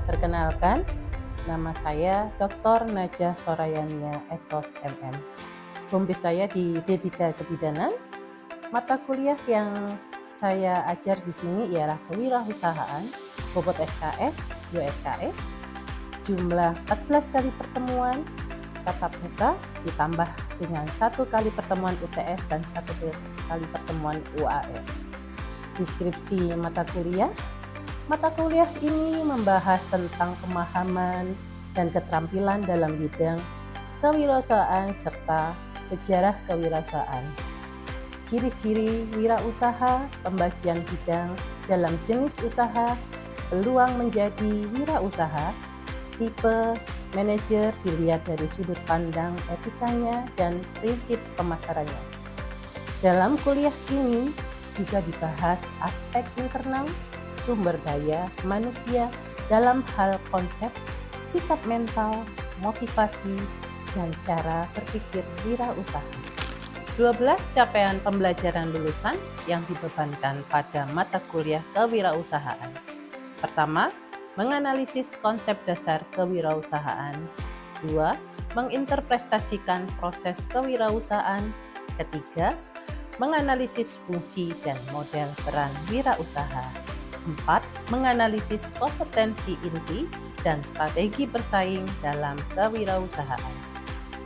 Perkenalkan, nama saya Dr. Najah Sorayania SOS MM. Home base saya di D3 Kebidanan. Mata kuliah yang saya ajar di sini ialah kewirausahaan, bobot SKS, USKS, jumlah 14 kali pertemuan tatap muka ditambah dengan 1 kali pertemuan UTS dan 1 kali pertemuan UAS. Deskripsi mata kuliah ini membahas tentang pemahaman dan keterampilan dalam bidang kewirausahaan serta sejarah kewirausahaan. Ciri-ciri wirausaha, pembagian bidang dalam jenis usaha, peluang menjadi wirausaha, tipe manajer dilihat dari sudut pandang etikanya dan prinsip pemasarannya. Dalam kuliah ini juga dibahas aspek internal, sumber daya manusia dalam hal konsep, sikap mental, motivasi, dan cara berpikir wirausaha. 12 capaian pembelajaran lulusan yang dibebankan pada mata kuliah kewirausahaan. Pertama, menganalisis konsep dasar kewirausahaan. 2. Menginterpretasikan proses kewirausahaan. Ketiga, menganalisis fungsi dan model peran wirausaha. 4. Menganalisis kompetensi inti dan strategi bersaing dalam kewirausahaan.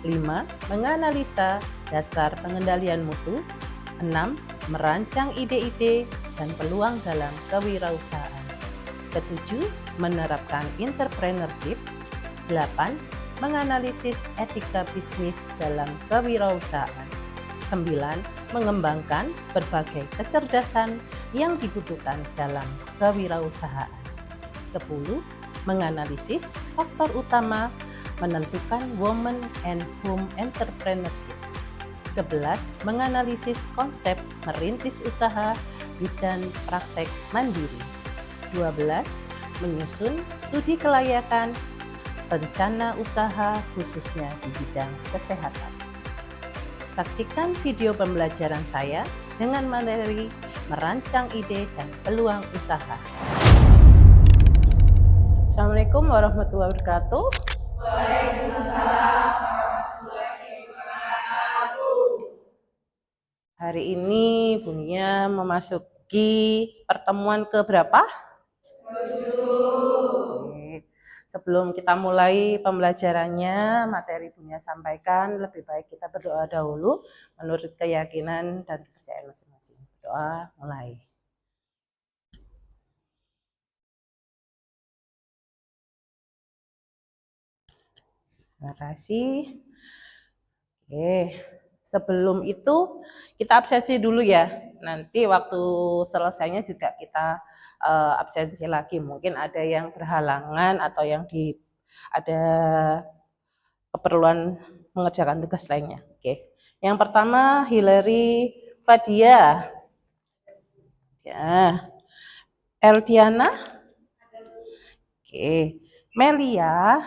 5. Menganalisa dasar pengendalian mutu. 6. Merancang ide-ide dan peluang dalam kewirausahaan. Ketujuh, menerapkan entrepreneurship. 8. Menganalisis etika bisnis dalam kewirausahaan. 9. Mengembangkan berbagai kecerdasan yang dibutuhkan dalam kewirausahaan. 10. Menganalisis faktor utama menentukan women and home entrepreneurship. 11. Menganalisis konsep merintis usaha dan praktek mandiri. 12. Menyusun studi kelayakan rencana usaha khususnya di bidang kesehatan. Saksikan video pembelajaran saya dengan materi merancang ide dan peluang usaha. Assalamualaikum warahmatullahi wabarakatuh. Waalaikumsalam warahmatullahi wabarakatuh. Hari ini Bunia memasuki pertemuan ke berapa? 7. Sebelum kita mulai pembelajarannya, materi Bunia sampaikan, lebih baik kita berdoa dahulu menurut keyakinan dan kepercayaan masing-masing. Doa mulai. Terima kasih. Oke, sebelum itu kita absensi dulu ya. Nanti waktu selesainya juga kita absensi lagi. Mungkin ada yang berhalangan atau yang ada keperluan mengerjakan tugas lainnya. Oke. Yang pertama Hillary Fadia. Ya. Eltiana. Oke. Melia.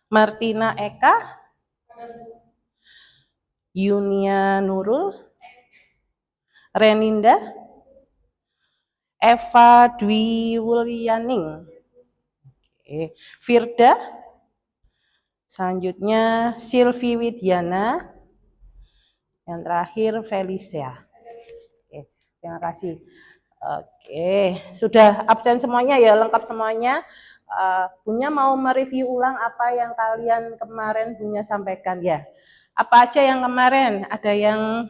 Martina Eka. Yunia Nurul. Reninda. Eva Dwi Wulyaning. Oke. Firda. Selanjutnya Silvi Widiana. Yang terakhir Felicia. Oke, terima kasih. Oke, sudah absen semuanya ya, lengkap semuanya. Bunya mau mereview ulang apa yang kalian kemarin Bunya sampaikan ya. Apa aja yang kemarin? Ada yang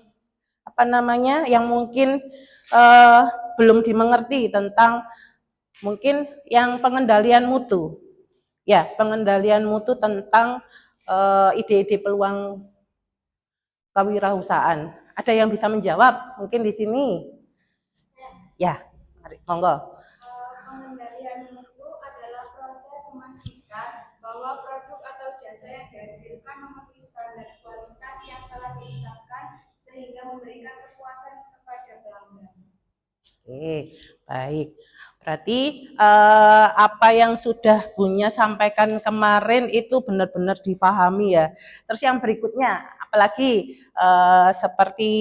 yang mungkin belum dimengerti tentang mungkin yang pengendalian mutu. Ya, pengendalian mutu tentang ide-ide peluang kewirausahaan. Ada yang bisa menjawab? Mungkin di sini. Ya, mari, monggo. Pengendalian mutu adalah proses memastikan bahwa produk atau jasa yang dihasilkan memenuhi standar kualitas yang telah ditetapkan sehingga memberikan kepuasan kepada pelanggan. Oke, baik. Berarti apa yang sudah Bunya sampaikan kemarin itu benar-benar difahami ya. Terus yang berikutnya, apalagi seperti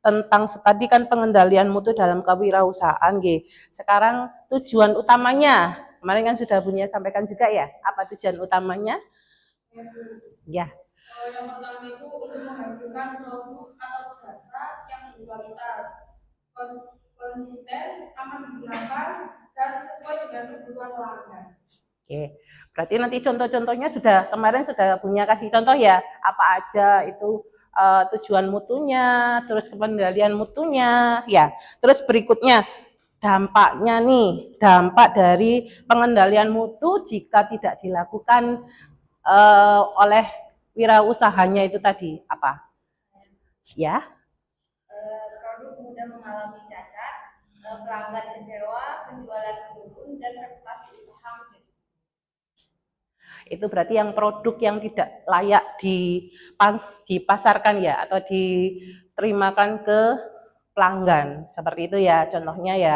tentang tadi kan pengendalian mutu dalam kewirausahaan nggih. Sekarang tujuan utamanya, kemarin kan sudah Bunya sampaikan juga ya, apa tujuan utamanya? Ya. Yang pertama itu untuk menghasilkan produk atau jasa yang berkualitas, konsisten, aman digunakan, dan sesuai dengan kebutuhan pelanggan. Oke, berarti nanti contoh-contohnya kemarin sudah punya kasih contoh ya, apa aja itu tujuan mutunya, terus pengendalian mutunya, ya. Terus berikutnya dampaknya nih, dampak dari pengendalian mutu jika tidak dilakukan oleh wirausahanya itu tadi apa? Ya. Produk mudah mengalami cacat, pelanggan kecewa, penjualan menurun, dan reputasi usaha menjadi. Itu berarti yang produk yang tidak layak dipasarkan ya, atau diterimakan ke pelanggan. Seperti itu ya contohnya ya.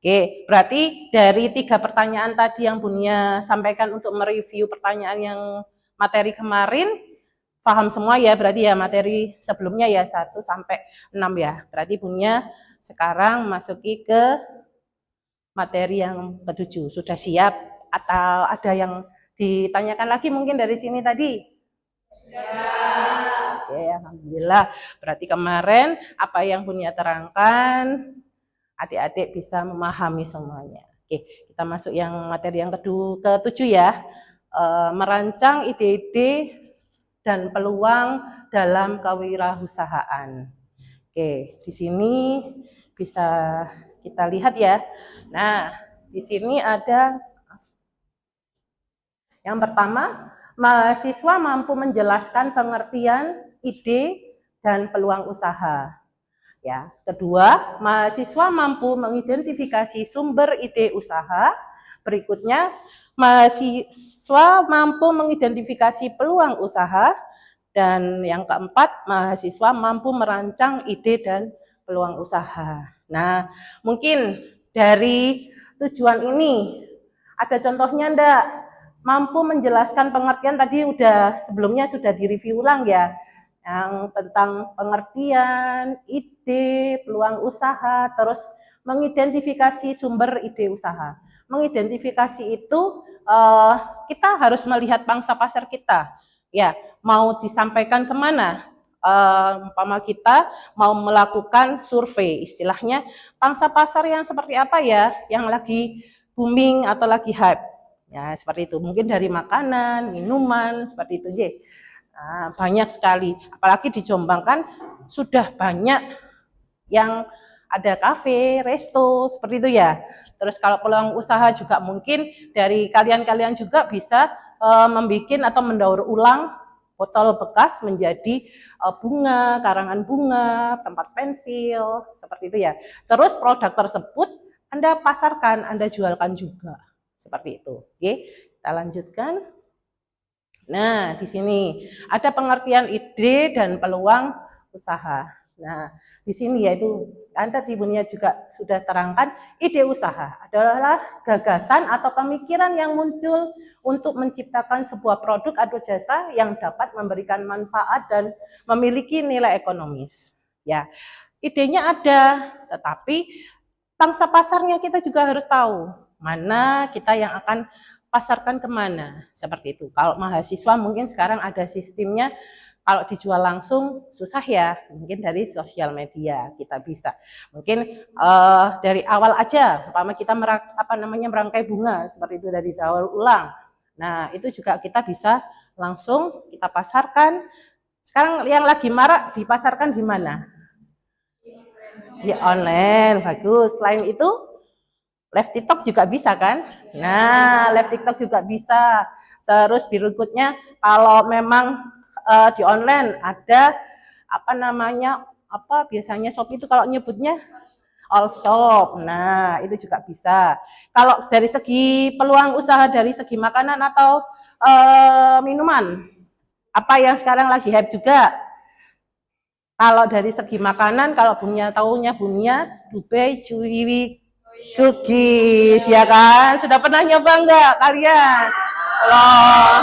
Oke, berarti dari 3 pertanyaan tadi yang Bunya sampaikan untuk mereview pertanyaan yang materi kemarin, paham semua ya berarti ya materi sebelumnya ya 1 sampai 6 ya. Berarti Bunya sekarang masuki ke materi yang ke-7. Sudah siap atau ada yang ditanyakan lagi mungkin dari sini tadi? Siap. Oke, alhamdulillah. Berarti kemarin apa yang Bunya terangkan, adik-adik bisa memahami semuanya. Oke, kita masuk yang materi yang ke-7 ya. Merancang ide-ide dan peluang dalam kewirausahaan. Oke, di sini bisa kita lihat ya. Nah, di sini ada yang pertama, mahasiswa mampu menjelaskan pengertian, ide, dan peluang usaha. Ya, kedua, mahasiswa mampu mengidentifikasi sumber ide usaha. Berikutnya, mahasiswa mampu mengidentifikasi peluang usaha. Dan yang keempat, mahasiswa mampu merancang ide dan peluang usaha. Nah, mungkin dari tujuan ini ada contohnya enggak? Mampu menjelaskan pengertian tadi sebelumnya sudah direview ulang ya, yang tentang pengertian, ide, peluang usaha, terus mengidentifikasi sumber ide usaha. Mengidentifikasi itu kita harus melihat pangsa pasar kita, ya mau disampaikan kemana. Umpama kita mau melakukan survei, istilahnya pangsa pasar yang seperti apa ya, yang lagi booming atau lagi hype. Ya, seperti itu. Mungkin dari makanan, minuman, seperti itu. Nah, banyak sekali. Apalagi di Jombang kan sudah banyak yang ada kafe, resto, seperti itu ya. Terus kalau peluang usaha juga mungkin dari kalian-kalian juga bisa membuat atau mendaur ulang botol bekas menjadi bunga, karangan bunga, tempat pensil, seperti itu ya. Terus produk tersebut Anda pasarkan, Anda jualkan juga. Seperti itu. Oke, kita lanjutkan. Nah, di sini ada pengertian ide dan peluang usaha. Nah, di sini yaitu Anda Bunya juga sudah terangkan, ide usaha adalah gagasan atau pemikiran yang muncul untuk menciptakan sebuah produk atau jasa yang dapat memberikan manfaat dan memiliki nilai ekonomis. Ya, idenya ada, tetapi pangsa pasarnya kita juga harus tahu. Mana kita yang akan pasarkan kemana, seperti itu. Kalau mahasiswa mungkin sekarang ada sistemnya, kalau dijual langsung susah ya, mungkin dari sosial media kita bisa. Mungkin dari awal aja, umpama kita merangkai bunga, seperti itu dari daur ulang. Nah, itu juga kita bisa langsung kita pasarkan. Sekarang yang lagi marak dipasarkan di mana? Di online, bagus. Selain itu, live TikTok juga bisa kan? Nah, live TikTok juga bisa. Terus berikutnya kalau memang di online ada biasanya Shopee itu kalau nyebutnya all shop. Nah, itu juga bisa. Kalau dari segi peluang usaha dari segi makanan atau minuman, apa yang sekarang lagi hype juga? Kalau dari segi makanan, kalau Bunya Dubai Cuiwi cookies, ya kan? Sudah pernah nyoba enggak kalian? Loh,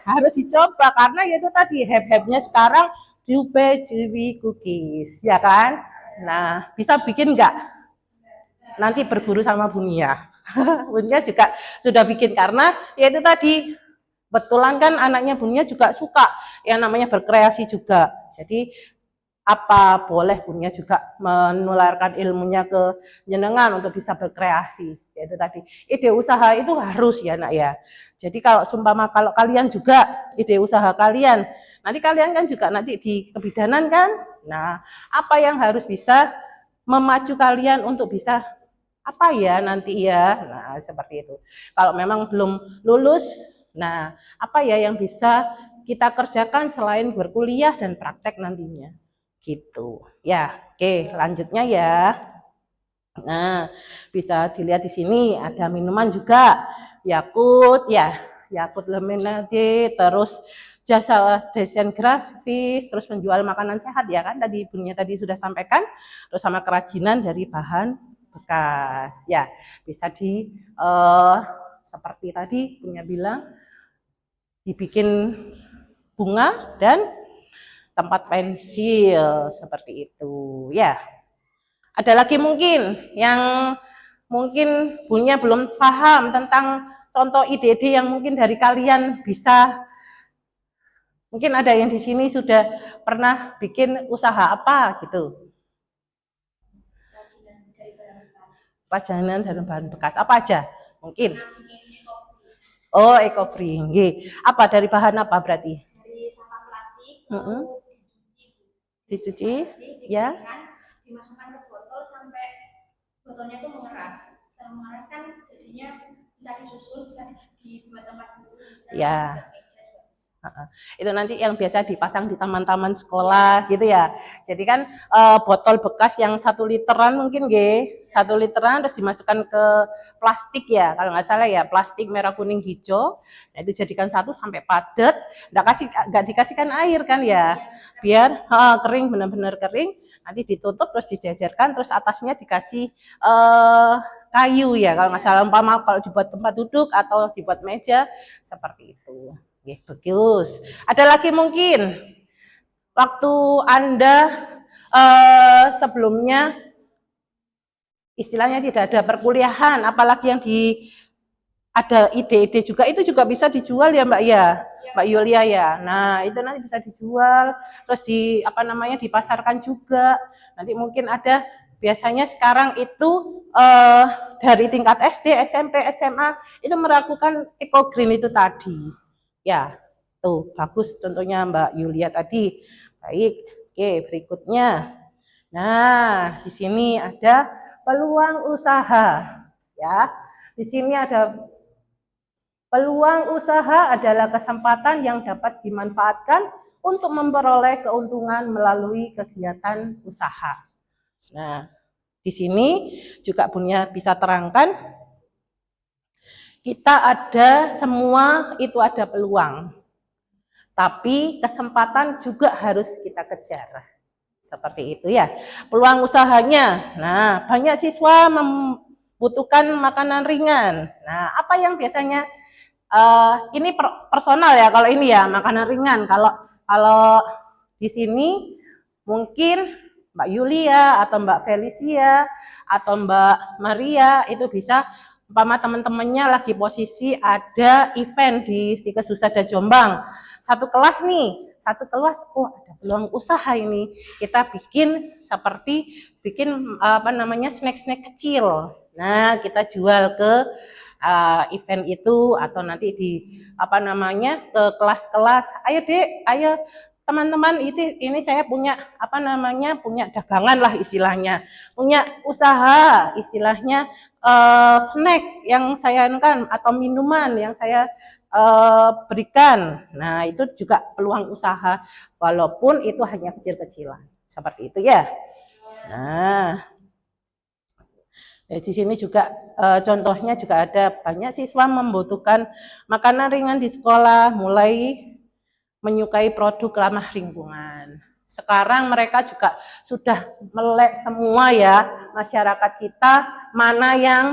harus dicoba karena itu tadi hype-hype-nya sekarang Dupe Chewy Cookies, ya kan? Nah, bisa bikin nggak? Nanti berburu sama Bunia. Bunia juga sudah bikin karena ya itu tadi betulan kan anaknya Bunia juga suka yang namanya berkreasi juga. Jadi apa boleh Bunia juga menularkan ilmunya ke jenengan untuk bisa berkreasi. Yaitu tadi ide usaha itu harus ya nak ya. Jadi kalau sumpama kalau kalian juga ide usaha kalian, nanti kalian kan juga nanti di kebidanan kan. Nah, apa yang harus bisa memacu kalian untuk bisa apa ya nanti ya. Nah, seperti itu. Kalau memang belum lulus, nah apa ya yang bisa kita kerjakan selain berkuliah dan praktek nantinya. Gitu. Ya, oke, lanjutnya ya. Nah, bisa dilihat di sini ada minuman juga. Yakult ya, Yakult Lemonade, terus jasa desain grafis, terus menjual makanan sehat ya kan tadi ibunya tadi sudah sampaikan, terus sama kerajinan dari bahan bekas. Ya, bisa di seperti tadi punya bilang dibikin bunga dan tempat pensil seperti itu ya. Ada lagi mungkin yang mungkin punya belum paham tentang contoh ide-ide yang mungkin dari kalian bisa, mungkin ada yang di sini sudah pernah bikin usaha apa gitu. Kerajinan dari bahan bekas apa aja mungkin? Oh, eco-free. Apa dari bahan apa berarti? Dari sampah plastik, dicuci, ya. Dimasukkan ke botol sampai botolnya tuh mengeras. Setelah mengeras kan jadinya bisa disusun, bisa dibuat tempat duduk, bisa ya. meja juga bisa. Itu nanti yang biasa dipasang di taman-taman sekolah gitu ya. Jadi kan botol bekas yang 1 literan mungkin 1 literan terus dimasukkan ke plastik ya, kalau nggak salah ya, plastik merah kuning hijau. Nah, itu jadikan satu sampai padat, nggak dikasihkan air kan ya, biar kering, benar-benar kering. Nanti ditutup terus dijajarkan, terus atasnya dikasih kayu ya, kalau nggak salah, umpama kalau dibuat tempat duduk atau dibuat meja seperti itu. Bagus. Ada lagi mungkin waktu Anda sebelumnya istilahnya tidak ada perkuliahan, apalagi yang ada ide-ide juga, itu juga bisa dijual ya Mbak ya, Mbak Yulia ya. Nah, itu nanti bisa dijual, terus dipasarkan juga. Nanti mungkin ada, biasanya sekarang itu dari tingkat SD, SMP, SMA itu melakukan eco green itu tadi. Ya, tuh bagus contohnya Mbak Yulia tadi. Baik, oke berikutnya. Nah, di sini ada peluang usaha. Ya, di sini ada peluang usaha adalah kesempatan yang dapat dimanfaatkan untuk memperoleh keuntungan melalui kegiatan usaha. Nah, di sini juga punya bisa terangkan kita ada semua itu ada peluang, tapi kesempatan juga harus kita kejar. Seperti itu ya. Peluang usahanya. Nah, banyak siswa membutuhkan makanan ringan. Nah, apa yang biasanya ini personal ya kalau ini ya, makanan ringan. Kalau di sini mungkin Mbak Yulia atau Mbak Felicia atau Mbak Maria itu bisa, umpama teman-temannya lagi posisi ada event di Stikes Husada Jombang, satu kelas ada peluang usaha ini, kita bikin snack-snack kecil. Nah, kita jual ke event itu atau nanti di ke kelas-kelas. Ayo Dek, ayo teman-teman, ini saya punya punya dagangan lah istilahnya, punya usaha istilahnya, snack yang saya kan atau minuman yang saya berikan. Nah, itu juga peluang usaha walaupun itu hanya kecil-kecilan. Seperti itu ya. Nah, di sini juga contohnya juga ada banyak siswa membutuhkan makanan ringan di sekolah, mulai menyukai produk ramah lingkungan. Sekarang mereka juga sudah melek semua ya, masyarakat kita mana yang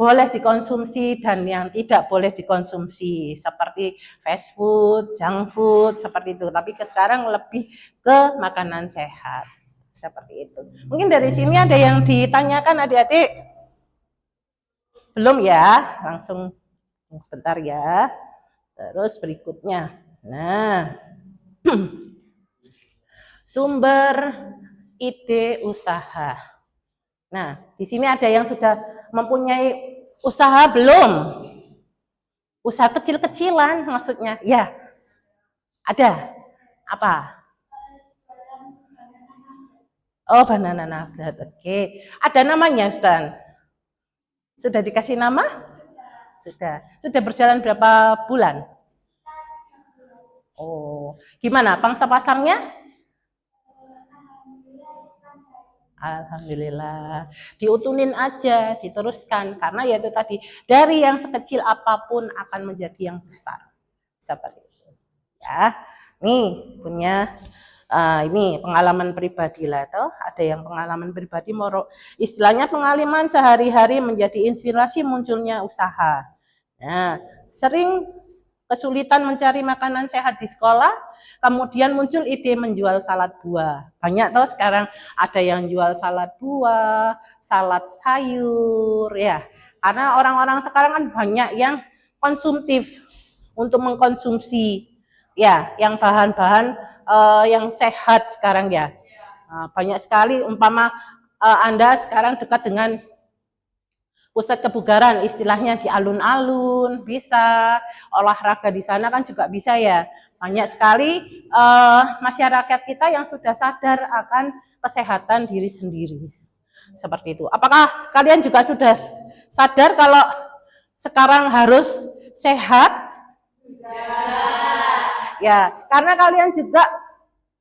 boleh dikonsumsi dan yang tidak boleh dikonsumsi, seperti fast food, junk food, seperti itu. Tapi sekarang lebih ke makanan sehat, seperti itu. Mungkin dari sini ada yang ditanyakan adik-adik? Belum ya? Langsung sebentar ya. Terus berikutnya. Nah, sumber ide usaha. Nah, di sini ada yang sudah mempunyai usaha belum? Usaha kecil-kecilan maksudnya. Ya, ada. Apa? Oh, banana nugget. Oke. Ada namanya, Stan? Sudah dikasih nama? Sudah. Sudah berjalan berapa bulan? Oh, gimana? Pangsa pasarnya? Alhamdulillah, diutunin aja, diteruskan, karena ya itu tadi, dari yang sekecil apapun akan menjadi yang besar, seperti itu. Ya, nih punya ini pengalaman pribadi lah, toh ada yang pengalaman pribadi, istilahnya pengalaman sehari-hari menjadi inspirasi munculnya usaha. Nah, sering kesulitan mencari makanan sehat di sekolah, kemudian muncul ide menjual salad buah. Banyak toh sekarang ada yang jual salad buah, salad sayur, ya. Karena orang-orang sekarang kan banyak yang konsumtif untuk mengkonsumsi, ya, yang bahan-bahan yang sehat sekarang ya. Banyak sekali, umpama Anda sekarang dekat dengan pusat kebugaran, istilahnya di alun-alun, bisa olahraga di sana kan juga bisa ya. Banyak sekali masyarakat kita yang sudah sadar akan kesehatan diri sendiri. Seperti itu. Apakah kalian juga sudah sadar kalau sekarang harus sehat? Ya, karena kalian juga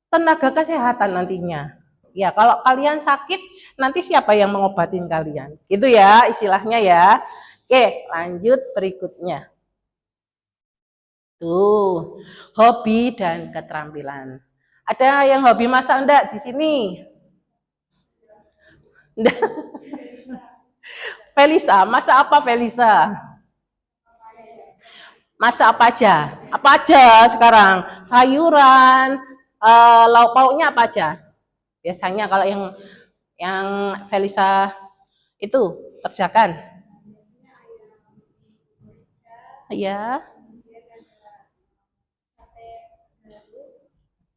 tenaga kesehatan nantinya. Ya, kalau kalian sakit, nanti siapa yang mengobatin kalian? Gitu ya, istilahnya ya. Oke, lanjut berikutnya. Tuh, hobi dan keterampilan. Ada yang hobi masak enggak di sini? Felisa, masak apa Felisa? Masak apa aja? Apa aja sekarang? Sayuran, lauk pauknya apa aja? Biasanya kalau yang Felisa itu kerjakan. Ya.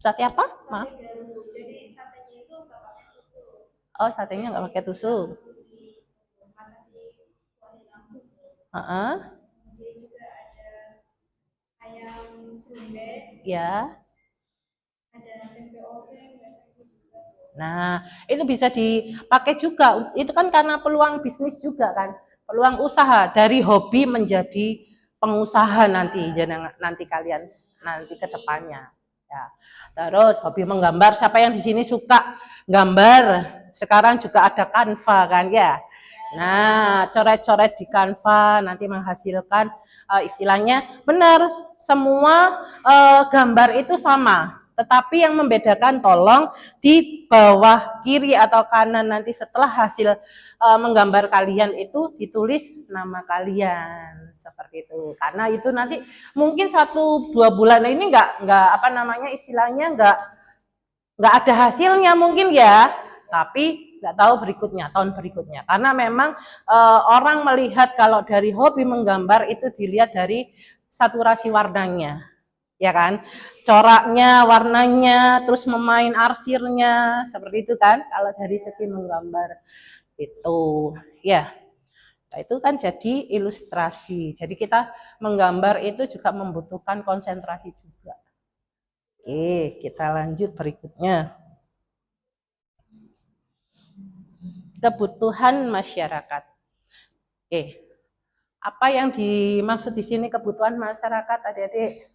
Sate apa? Maaf. Jadi satenya itu nggak pakai tusuk. Oh, satenya nggak pakai tusuk. Masak di kuali langsung. Heeh. Kemudian juga ada ayam serundeng. Ya. Ada tempe oseng biasanya juga. Nah, itu bisa dipakai juga. Itu kan karena peluang bisnis juga kan. Peluang usaha dari hobi menjadi pengusaha nanti kalian nanti ke depannya. Ya. Terus hobi menggambar. Siapa yang di sini suka gambar? Sekarang juga ada Canva kan ya. Nah, coret-coret di Canva nanti menghasilkan istilahnya benar semua gambar itu sama. Tetapi yang membedakan tolong di bawah kiri atau kanan nanti setelah hasil menggambar kalian itu ditulis nama kalian seperti itu. Karena itu nanti mungkin 1-2 bulan ini nggak apa namanya istilahnya nggak ada hasilnya mungkin ya. Tapi nggak tahu berikutnya tahun berikutnya. Karena memang orang melihat kalau dari hobi menggambar itu dilihat dari saturasi warnanya. Ya kan, coraknya, warnanya, terus memain arsirnya, seperti itu kan, kalau dari segi menggambar itu, ya, nah, itu kan jadi ilustrasi. Jadi kita menggambar itu juga membutuhkan konsentrasi juga. Oke, kita lanjut berikutnya. Kebutuhan masyarakat. Oke, apa yang dimaksud di sini kebutuhan masyarakat, adik-adik?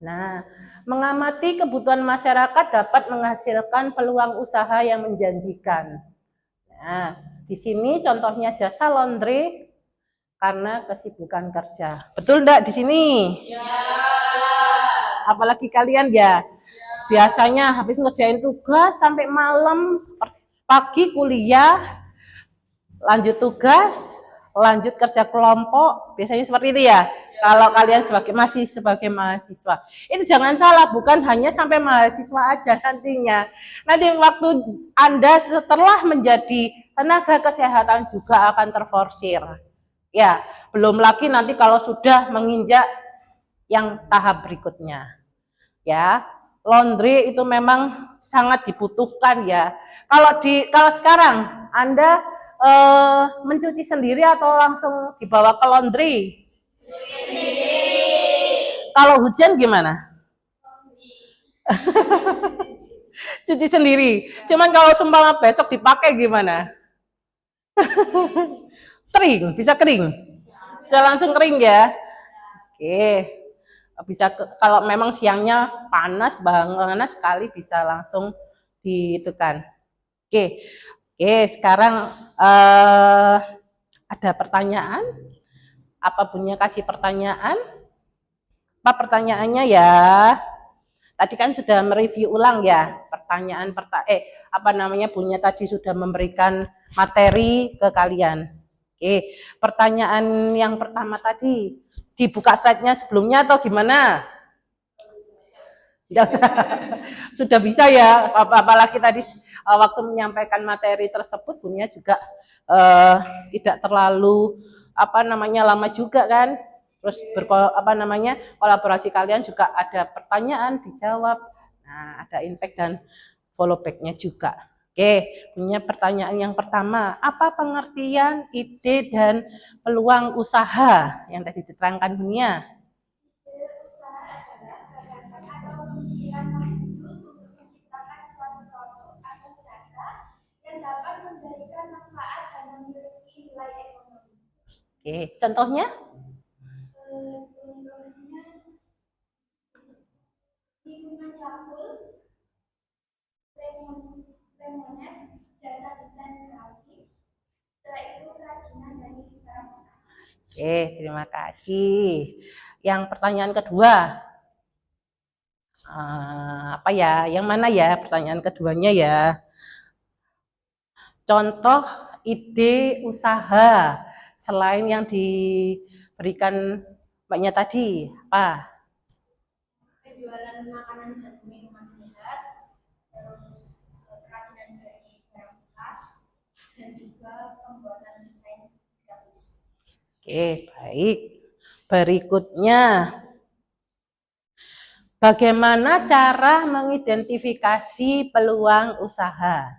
Nah, mengamati kebutuhan masyarakat dapat menghasilkan peluang usaha yang menjanjikan. Nah, di sini contohnya jasa laundry karena kesibukan kerja. Betul enggak di sini? Ya. Apalagi kalian ya, biasanya habis ngerjain tugas sampai malam, pagi kuliah, lanjut tugas, lanjut kerja kelompok, biasanya seperti itu ya. Kalau kalian masih sebagai mahasiswa, itu jangan salah, bukan hanya sampai mahasiswa aja nantinya. Nanti waktu Anda setelah menjadi tenaga kesehatan juga akan terforsir. Ya, belum lagi nanti kalau sudah menginjak yang tahap berikutnya. Ya, laundry itu memang sangat dibutuhkan ya. Kalau sekarang Anda mencuci sendiri atau langsung dibawa ke laundry? Kalau hujan gimana? Cuci sendiri. Cuman kalau seumpama besok dipakai gimana? Kering, bisa kering. Bisa langsung kering ya. Oke. Bisa kalau memang siangnya panas banget sekali bisa langsung diitukan. Oke. Oke, sekarang ada pertanyaan? Apa punya kasih pertanyaan? Apa pertanyaannya ya? Tadi kan sudah mereview ulang ya pertanyaan punya tadi sudah memberikan materi ke kalian. Oke, pertanyaan yang pertama tadi dibuka slide-nya sebelumnya atau gimana? Sudah bisa ya, apalagi tadi waktu menyampaikan materi tersebut punya juga tidak terlalu lama juga kan. Terus kolaborasi kalian juga ada pertanyaan dijawab. Nah, ada impact dan follow back-nya juga. Oke, punya pertanyaan yang pertama, apa pengertian ide dan peluang usaha yang tadi diterangkan Dunia? Usaha adalah gagasan atau pemikiran yang muncul untuk menciptakan suatu produk atau jasa yang dapat memberikan manfaat dan memiliki nilai ekonomi. Oke, contohnya? Contohnya lingkungan Yakul, Lemonet, jasa desain grafik, setelah itu kerajinan dari barang. Oke, terima kasih. Yang pertanyaan kedua, apa ya? Yang mana ya pertanyaan keduanya ya? Contoh ide usaha selain yang diberikan Mbaknya tadi, apa? Penjualan makanan dan minuman sehat, terus kerajinan dari barang bekas, dan juga pembuatan desain grafis. Oke, baik. Berikutnya, bagaimana cara mengidentifikasi peluang usaha?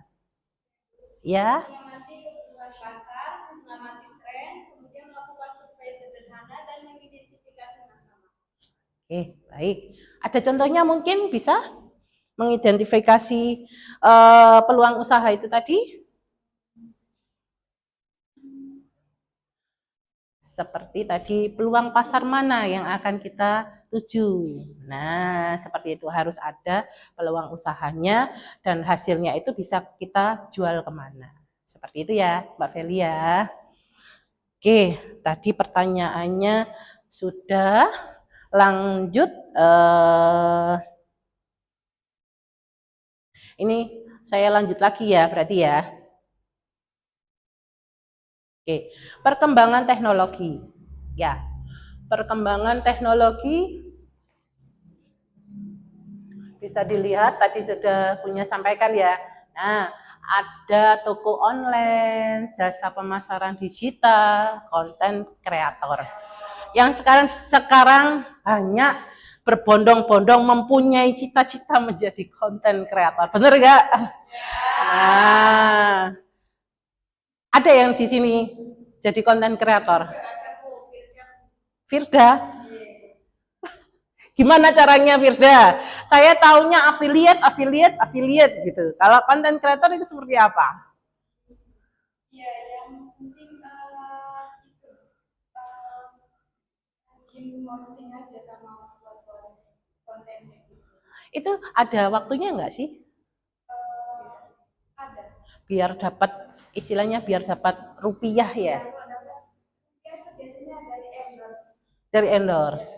Ya. Mengamati kebutuhan pasar, mengamati tren, kemudian melakukan survei sederhana dan mengidentifikasi masalah. Oke, baik. Ada contohnya mungkin bisa mengidentifikasi peluang usaha itu tadi? Seperti tadi, peluang pasar mana yang akan kita tuju. Nah, seperti itu harus ada peluang usahanya dan hasilnya itu bisa kita jual kemana. Seperti itu ya, Mbak Feli ya. Oke, tadi pertanyaannya sudah. Lanjut. Ini saya lanjut lagi ya, berarti ya. Oke, perkembangan teknologi. Ya, perkembangan teknologi bisa dilihat tadi sudah punya sampaikan ya. Nah, ada toko online, jasa pemasaran digital, konten kreator. Yang sekarang banyak berbondong-bondong mempunyai cita-cita menjadi konten kreator. Bener nggak? Nah, ada yang di sini jadi konten kreator. Firda, gimana caranya Firda? Saya taunya affiliate gitu. Kalau konten kreator itu seperti apa? Ya, yang penting posting aja sama buat kontennya. Itu ada waktunya nggak sih? Ada. Biar dapat istilahnya biar dapat rupiah ya. Itu biasanya dari endorse. Dari endorse.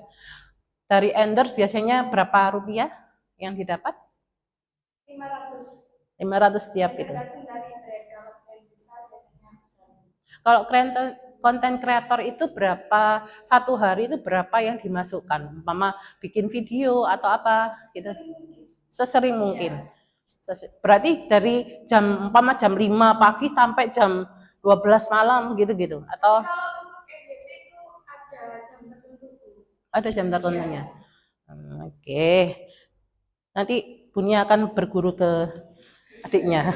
Dari endorse biasanya berapa rupiah yang didapat? 500. 500 setiap itu. Tergantung dari brand, kalau brand besar biasanya besar. Kalau konten kreator itu berapa, satu hari itu berapa yang dimasukkan, umpama bikin video atau apa gitu, sesering mungkin. Berarti dari umpama jam 5 pagi sampai jam 12 malam gitu-gitu, atau Kalau untuk FYP itu ada jam tertentu. ada jam tertentunya. Oke. Nanti Bunia akan berguru ke adiknya.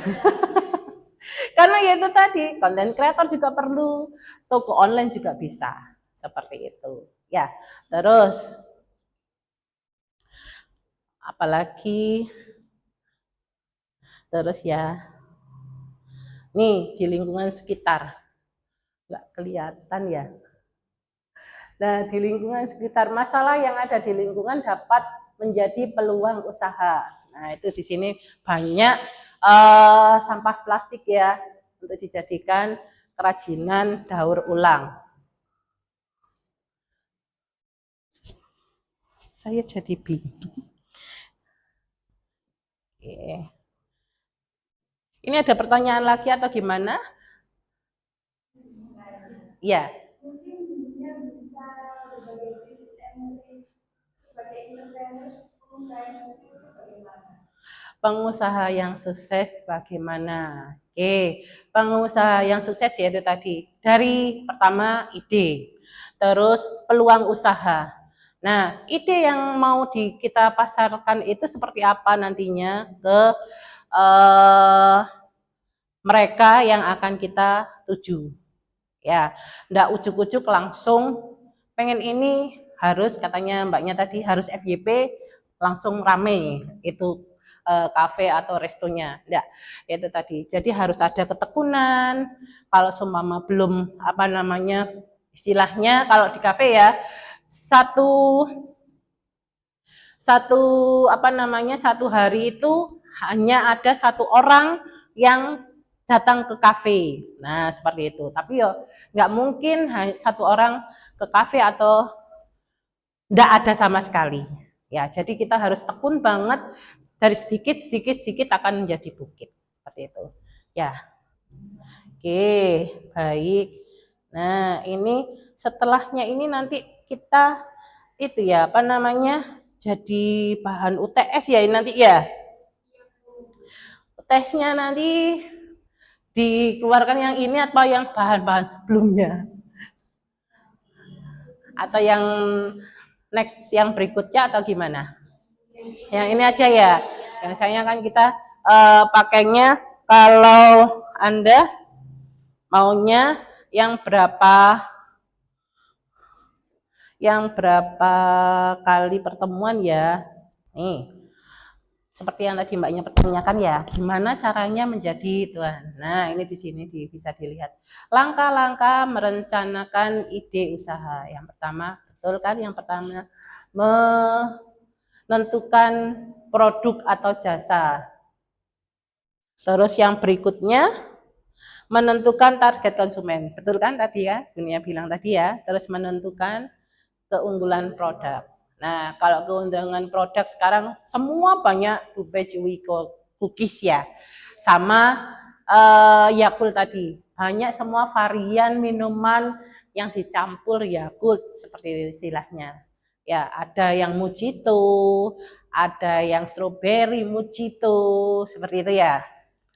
Karena ya itu tadi, konten kreator juga perlu, toko online juga bisa. Seperti itu. Ya, terus apalagi terus ya. Nih, di lingkungan sekitar. Nggak kelihatan ya. Nah, di lingkungan sekitar, masalah yang ada di lingkungan dapat menjadi peluang usaha. Nah, itu di sini banyak sampah plastik ya, untuk dijadikan kerajinan daur ulang. Saya jadi bingung. Oke. Ini ada pertanyaan lagi atau gimana? Ya. Mungkin dia bisa berbagi tips sebagai entrepreneur pengusaha yang sukses itu bagaimana? Pengusaha yang sukses bagaimana? Oke, pengusaha yang sukses yaitu tadi dari pertama ide, terus peluang usaha. Nah, ide yang mau kita pasarkan itu seperti apa nantinya ke mereka yang akan kita tuju. Ya, ndak ujuk-ujuk langsung pengen ini, harus katanya mbaknya tadi harus FYP langsung rame itu kafe atau restonya. Enggak, itu tadi. Jadi harus ada ketekunan. Kalau seumpama belum apa namanya istilahnya kalau di kafe ya satu satu hari itu hanya ada satu orang yang datang ke kafe. Nah, seperti itu. Tapi yo nggak mungkin satu orang ke kafe atau nggak ada sama sekali. Ya, jadi kita harus tekun banget, dari sedikit akan menjadi bukit. Seperti itu. Ya. Oke, baik. Nah, ini setelahnya ini nanti kita itu ya, apa namanya? Jadi bahan UTS ya nanti ya. UTS-nya nanti dikeluarkan yang ini atau yang bahan-bahan sebelumnya? Atau yang next yang berikutnya atau gimana? Yang ini aja ya. Yang misalnya kan kita pakainya kalau Anda maunya yang berapa kali pertemuan ya. Nih. Seperti yang tadi mbaknya pertanyakan ya, gimana caranya menjadi tuan. Nah, ini di sini bisa dilihat. Langkah-langkah merencanakan ide usaha. Yang pertama, betul kan? Yang pertama, menentukan produk atau jasa. Terus yang berikutnya, menentukan target konsumen. Betul kan tadi ya? Dunia bilang tadi ya. Terus menentukan keunggulan produk. Nah, kalau keundangan produk sekarang semua banyak Dubai Chewy cookies ya, sama Yakult tadi. Banyak semua varian minuman yang dicampur Yakult seperti istilahnya. Ya, ada yang mojito, ada yang strawberry mojito, seperti itu ya.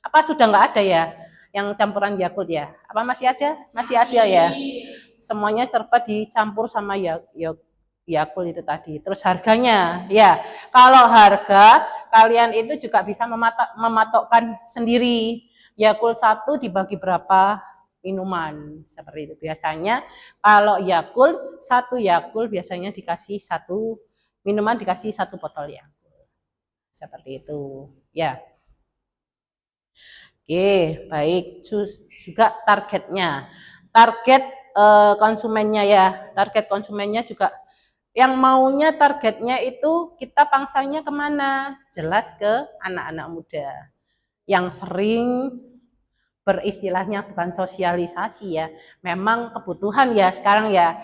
Apa sudah nggak ada ya yang campuran Yakult ya? Apa masih ada? Masih ada ya. Semuanya serba dicampur sama Yakult itu tadi. Terus harganya, ya kalau harga kalian itu juga bisa mematokkan sendiri. Yakult satu dibagi berapa minuman seperti itu. Biasanya kalau satu Yakult biasanya dikasih satu minuman, dikasih satu botol Yakult. Seperti itu. Ya. Oke, baik. Juga targetnya. Target konsumennya ya. Target konsumennya juga yang maunya targetnya itu kita pangsanya kemana? Jelas ke anak-anak muda yang sering beristilahnya bukan sosialisasi ya, memang kebutuhan ya sekarang ya.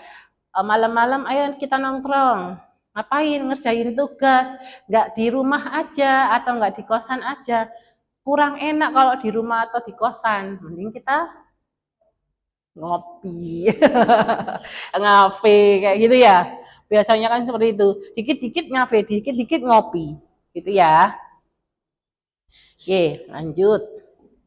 Malam-malam ayo kita nongkrong, ngapain? Ngerjain tugas, nggak di rumah aja atau nggak di kosan aja, kurang enak kalau di rumah atau di kosan. Mending kita ngopi, ngafe kayak gitu ya. Biasanya kan seperti itu, dikit-dikit ngafe, dikit-dikit ngopi, gitu ya. Oke, lanjut.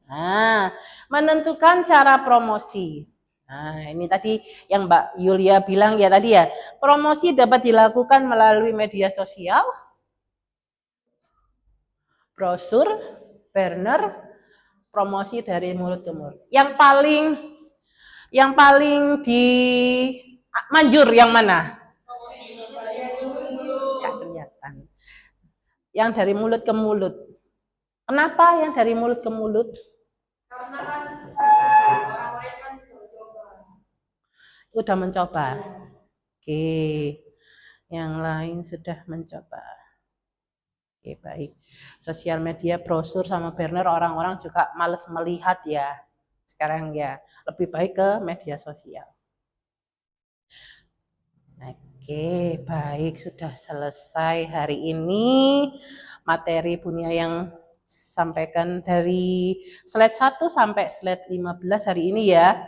Nah, menentukan cara promosi. Nah, ini tadi yang Mbak Yulia bilang ya tadi ya, promosi dapat dilakukan melalui media sosial, brosur, banner, promosi dari mulut ke mulut. Yang paling di manjur yang mana? Nggak kelihatan. Yang dari mulut ke mulut. Kenapa yang dari mulut ke mulut? Karena kan orang lain kan Udah mencoba. Oke. Yang lain sudah mencoba. Oke, baik. Sosial media, brosur sama banner orang-orang juga males melihat ya. Sekarang ya, lebih baik ke media sosial. Oke, baik, sudah selesai hari ini materi Bunia yang sampaikan dari slide 1 sampai slide 15 hari ini ya.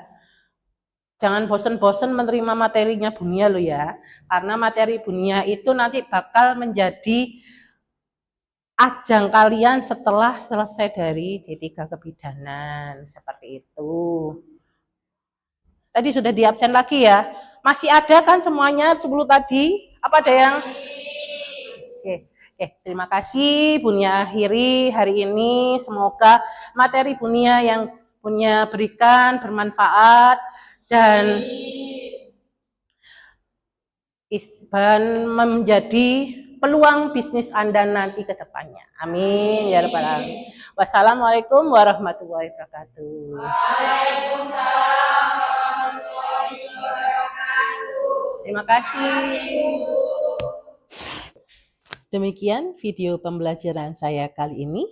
Jangan bosen-bosen menerima materinya Bunia lo ya. Karena materi Bunia itu nanti bakal menjadi ajang kalian setelah selesai dari D3 kebidanan. Seperti itu. Tadi sudah di absen lagi ya. Masih ada kan semuanya 10 tadi? Apa ada yang? Oke. Terima kasih Bunia akhiri hari ini. Semoga materi Bunia yang Bunia berikan bermanfaat dan menjadi peluang bisnis Anda nanti ke depannya. Amin ya rabbal alamin. Wassalamualaikum warahmatullahi wabarakatuh. Waalaikumsalam warahmatullahi wabarakatuh. Terima kasih. Demikian video pembelajaran saya kali ini.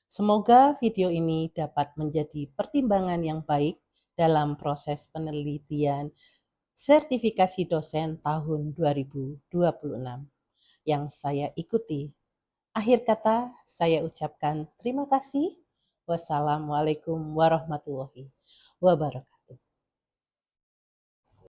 Semoga video ini dapat menjadi pertimbangan yang baik dalam proses penelitian sertifikasi dosen tahun 2026 yang saya ikuti. Akhir kata, saya ucapkan terima kasih. Wassalamualaikum warahmatullahi wabarakatuh.